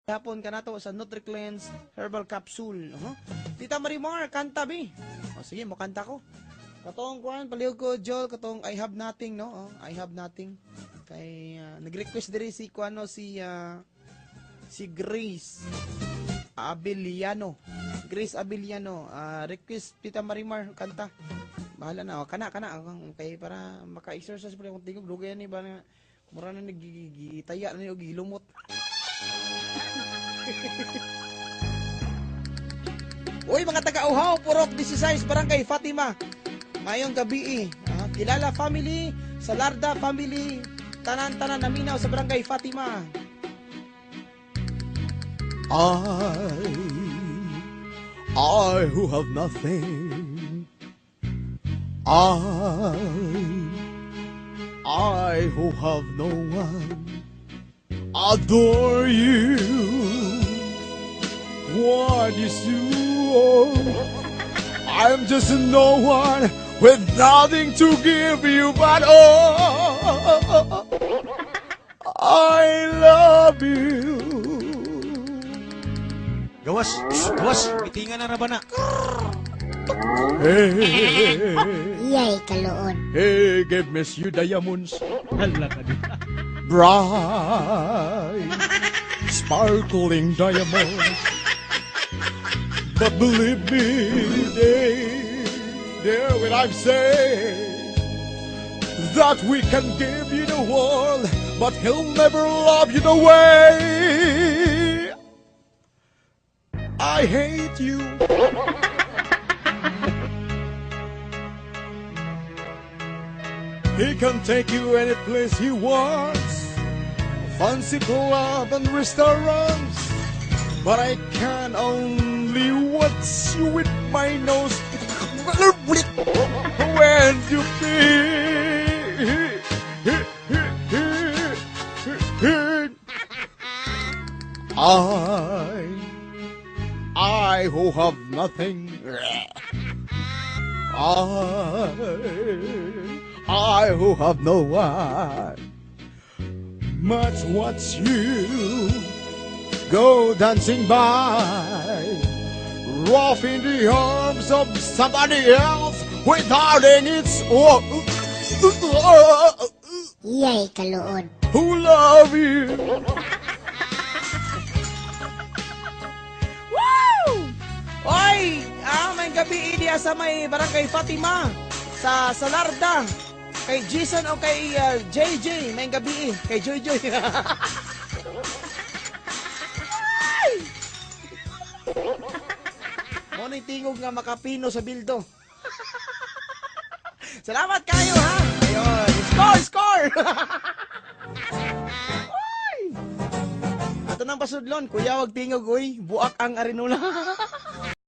hapon ka na to sa NutriCleanse Herbal Capsule. Tita Marimar, kanta bi. O sige, mo kanta ko. Katong kuan paliw ko Joel, katong I have nothing, no? I have nothing. Kay nag-request diri si kuano si Grace Abiliano. Grace Abiliano, request Tita Marimar kanta. Bahala na, kana kay para maka-exercise pala kung tingog dugay ni ba na mura na nagigitaya na og gilumot. Uy mga taga-Uhaw, Purok 16, Barangay Fatima. Mayong gabi kilala family, Salarda family, tanan-tanan naminaw sa Barangay Fatima. I who have nothing, I who have no one, adore you. What is you? I'm just no one with nothing to give you, but oh, I love you. Gawas, mitingan na ba na? Hey, Iyay kaloon. hey, give Miss you diamonds, Hala ka din. bright, sparkling diamonds. But believe me, there when I'm saying that we can give you the world, but he'll never love you the way I hate you. He can take you any place he wants, fancy club and restaurants, but I can only watch you with my nose when you I who have nothing, I who have no one, must watch you go dancing by, rough in the arms of somebody else without any Iyay kaloon. who love you. Woo! Oy, may gabi diya sa may Barangay Fatima sa Salarda. Kay Jason o kay JJ, may gabi kay Joy. Monay tingog nga makapino sa bildo. Salamat kayo ha. Ayun, score. Ay! Ato nang pasudlon, kuya wag tingog uy, buak ang arinula.